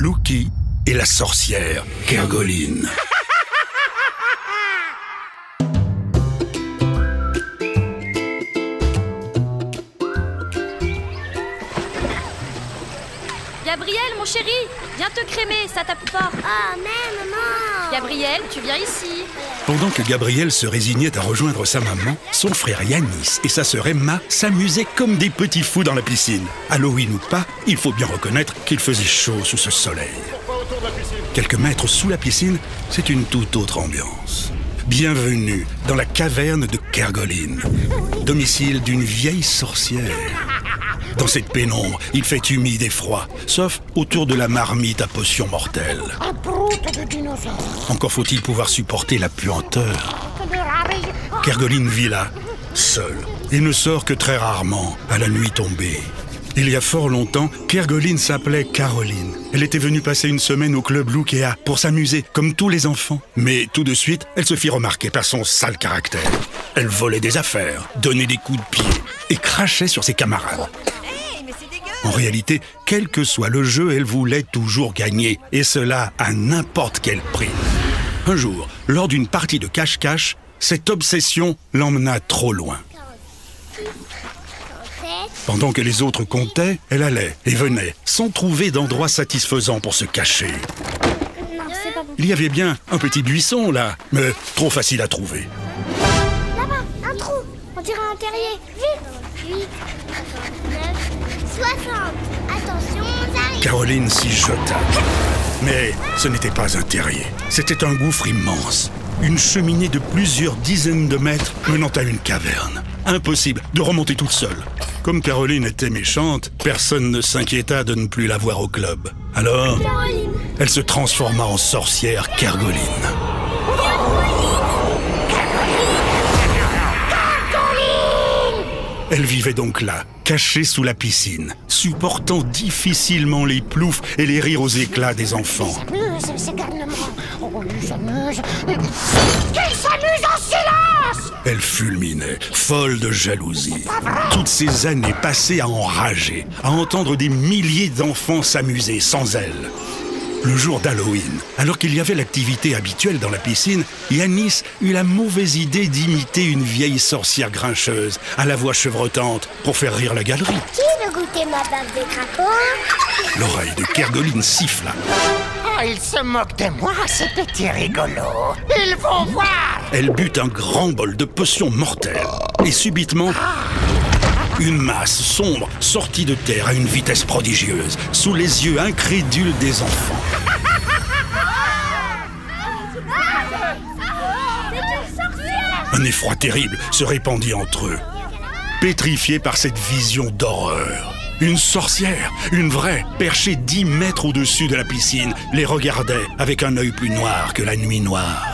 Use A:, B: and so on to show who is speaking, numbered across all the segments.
A: Loki et la sorcière Kergoline.
B: Gabriel, mon chéri, viens te crémer, ça tape fort.
C: Oh, mais maman!
B: Gabriel, tu viens ici.
A: Pendant que Gabriel se résignait à rejoindre sa maman, son frère Yanis et sa sœur Emma s'amusaient comme des petits fous dans la piscine. Halloween ou pas, il faut bien reconnaître qu'il faisait chaud sous ce soleil. Quelques mètres sous la piscine, c'est une toute autre ambiance. Bienvenue dans la caverne de Kergoline, domicile d'une vieille sorcière. Dans cette pénombre, il fait humide et froid, sauf autour de la marmite à potions mortelles.
C: Un prout de dinosaure.
A: Encore faut-il pouvoir supporter la puanteur. Kergoline vit là, seule, et ne sort que très rarement à la nuit tombée. Il y a fort longtemps, Kergoline s'appelait Caroline. Elle était venue passer une semaine au club Lookea pour s'amuser, comme tous les enfants. Mais tout de suite, elle se fit remarquer par son sale caractère. Elle volait des affaires, donnait des coups de pied et crachait sur ses camarades. En réalité, quel que soit le jeu, elle voulait toujours gagner, et cela à n'importe quel prix. Un jour, lors d'une partie de cache-cache, cette obsession l'emmena trop loin. Pendant que les autres comptaient, elle allait et venait, sans trouver d'endroit satisfaisant pour se cacher. Il y avait bien un petit buisson là, mais trop facile à trouver.
C: Là-bas, un trou. On dirait un terrier. Vite. 8, 9, 60. Attention, on arrive.
A: Caroline s'y jeta. Mais ce n'était pas un terrier. C'était un gouffre immense. Une cheminée de plusieurs dizaines de mètres menant à une caverne. Impossible de remonter toute seule. Comme Caroline était méchante, personne ne s'inquiéta de ne plus la voir au club. Alors,
C: Caroline.
A: elle se transforma en sorcière Kergoline. Elle vivait donc là, cachée sous la piscine, supportant difficilement les ploufs et les rires aux éclats des enfants.
C: S'amuse, c'est garnement. Oh, il s'amuse. Qu'il s'amuse en silence!
A: Elle fulminait, folle de jalousie. Toutes ces années passées à enrager, à entendre des milliers d'enfants s'amuser sans elle. Le jour d'Halloween, alors qu'il y avait l'activité habituelle dans la piscine, Yanis eut la mauvaise idée d'imiter une vieille sorcière grincheuse, à la voix chevrotante, pour faire rire la galerie.
C: Qui veut goûter ma bave de crapaud?
A: L'oreille de Kergoline siffla.
D: Oh, ils se moquent de moi, ces petits rigolos. Ils vont voir.
A: Elle but un grand bol de potions mortelles. Et subitement, une masse sombre sortit de terre à une vitesse prodigieuse, sous les yeux incrédules des enfants. Un effroi terrible se répandit entre eux, pétrifiés par cette vision d'horreur. Une sorcière, une vraie, perchée 10 mètres au-dessus de la piscine, les regardait avec un œil plus noir que la nuit noire.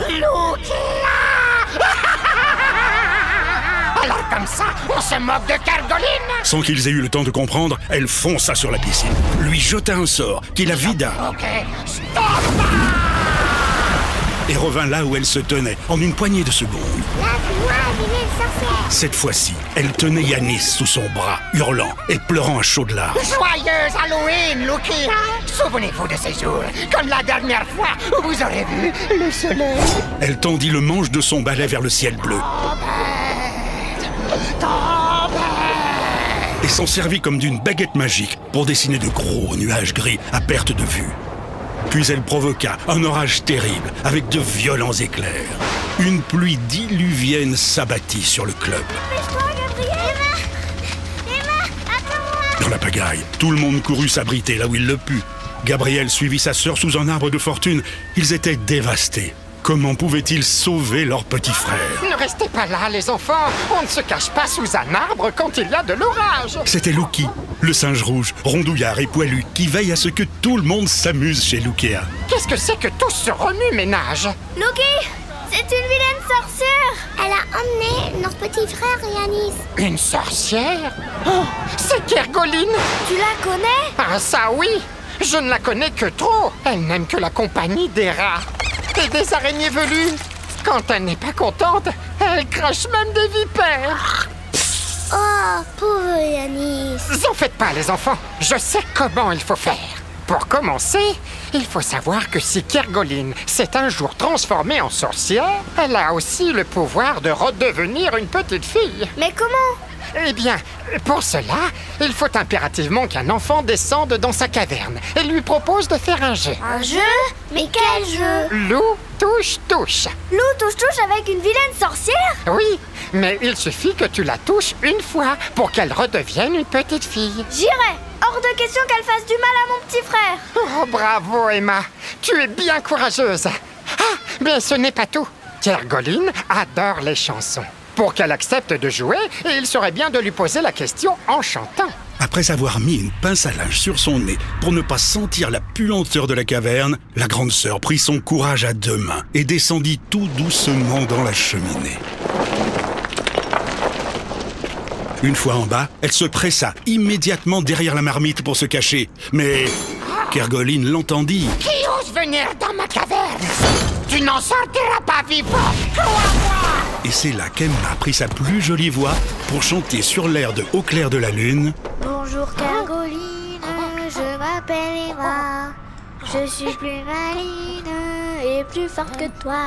D: Alors comme ça, on se moque de Kergoline.
A: Sans qu'ils aient eu le temps de comprendre, elle fonça sur la piscine, lui jeta un sort qui la vida
D: Ok, stop.
A: et revint là où elle se tenait, en une poignée de secondes.
C: Là, c'est moi, vilaine sorcière.
A: Cette fois-ci, elle tenait Yanis sous son bras, hurlant et pleurant à chaudes larmes.
D: Joyeuse Halloween, Loki. Souvenez-vous de ces jours, comme la dernière fois où vous aurez vu le soleil.
A: Elle tendit le manche de son balai vers le ciel bleu et s'en servit comme d'une baguette magique pour dessiner de gros nuages gris à perte de vue. Puis elle provoqua un orage terrible avec de violents éclairs. Une pluie diluvienne s'abattit sur le club.
C: Dépêche-toi, Gabriel. Emma, attends-moi.
A: Dans la pagaille, tout le monde courut s'abriter là où il le put. Gabriel suivit sa sœur sous un arbre de fortune. Ils étaient dévastés. Comment pouvaient-ils sauver leur petit frère?
D: Ne restez pas là, les enfants. On ne se cache pas sous un arbre quand il y a de l'orage.
A: C'était Loki, le singe rouge, rondouillard et poilu, qui veille à ce que tout le monde s'amuse chez Lookea.
D: Qu'est-ce que c'est que tout ce remue-ménage?
C: Loki, c'est une vilaine sorcière. Elle a emmené notre petit frère Yanis.
D: Une sorcière? Oh, c'est Kergoline.
C: Tu la connais?
D: Ah ça oui. Je ne la connais que trop. Elle n'aime que la compagnie des rats et des araignées velues. Quand elle n'est pas contente, elle crache même des vipères.
C: Oh, pauvre Yanis.
D: N'en faites pas, les enfants. Je sais comment il faut faire. Pour commencer, il faut savoir que si Kergoline s'est un jour transformée en sorcière, elle a aussi le pouvoir de redevenir une petite fille.
C: Mais comment?
D: Eh bien, pour cela, il faut impérativement qu'un enfant descende dans sa caverne et lui propose de faire un jeu.
C: Un jeu? Mais quel jeu?
D: Loup, touche, touche.
C: Loup touche-touche avec une vilaine sorcière?
D: Oui, mais il suffit que tu la touches une fois pour qu'elle redevienne une petite fille.
C: J'irai. Hors de question qu'elle fasse du mal à mon petit frère.
D: Oh, bravo, Emma. Tu es bien courageuse. Ah, mais ce n'est pas tout. Kergoline adore les chansons. Pour qu'elle accepte de jouer, il serait bien de lui poser la question en chantant.
A: Après avoir mis une pince à linge sur son nez pour ne pas sentir la puanteur de la caverne, la grande sœur prit son courage à deux mains et descendit tout doucement dans la cheminée. Une fois en bas, elle se pressa immédiatement derrière la marmite pour se cacher. Mais Kergoline l'entendit.
D: Qui ose venir dans ma caverne? Tu n'en sortiras pas vivant.
A: Et c'est là qu'Emma prit sa plus jolie voix pour chanter sur l'air de Au clair de la lune.
C: Bonjour Kergoline, je m'appelle Emma. Je suis plus maline et plus forte que toi.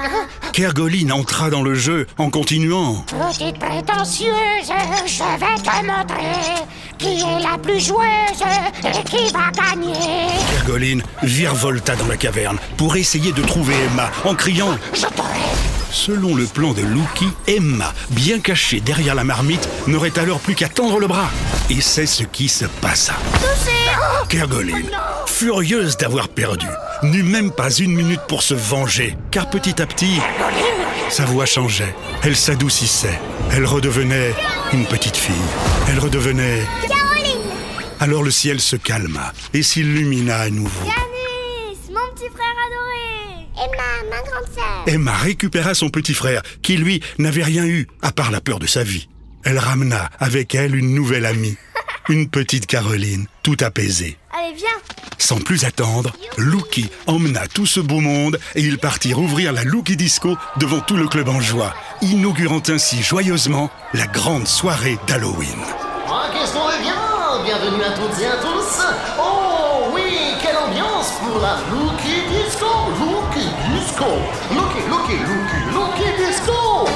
A: Kergoline entra dans le jeu en continuant.
E: Petite prétentieuse, je vais te montrer qui est la plus joueuse et qui va gagner.
A: Kergoline virevolta dans la caverne pour essayer de trouver Emma en criant «
E: Je t'aurai. »
A: Selon le plan de Louki, Emma, bien cachée derrière la marmite, n'aurait alors plus qu'à tendre le bras. Et c'est ce qui se passa. Kergoline, furieuse d'avoir perdu, n'eut même pas une minute pour se venger, car petit à petit, sa voix changeait, elle s'adoucissait, elle redevenait une petite fille, elle redevenait...
C: Caroline!
A: Alors le ciel se calma et s'illumina à nouveau.
C: Yanis, mon petit frère adoré! Emma, ma grande sœur!
A: Emma récupéra son petit frère, qui lui n'avait rien eu, à part la peur de sa vie. Elle ramena avec elle une nouvelle amie, une petite Caroline, tout apaisée.
C: Allez, viens!
A: Sans plus attendre, Louki emmena tout ce beau monde et ils partirent ouvrir la Louki Disco devant tout le club en joie, inaugurant ainsi joyeusement la grande soirée d'Halloween.
F: Ah, qu'est-ce qu'on est bien! Bienvenue à toutes et à tous! Oh oui, quelle ambiance pour la Louki Disco! Louki Disco! Louki Disco!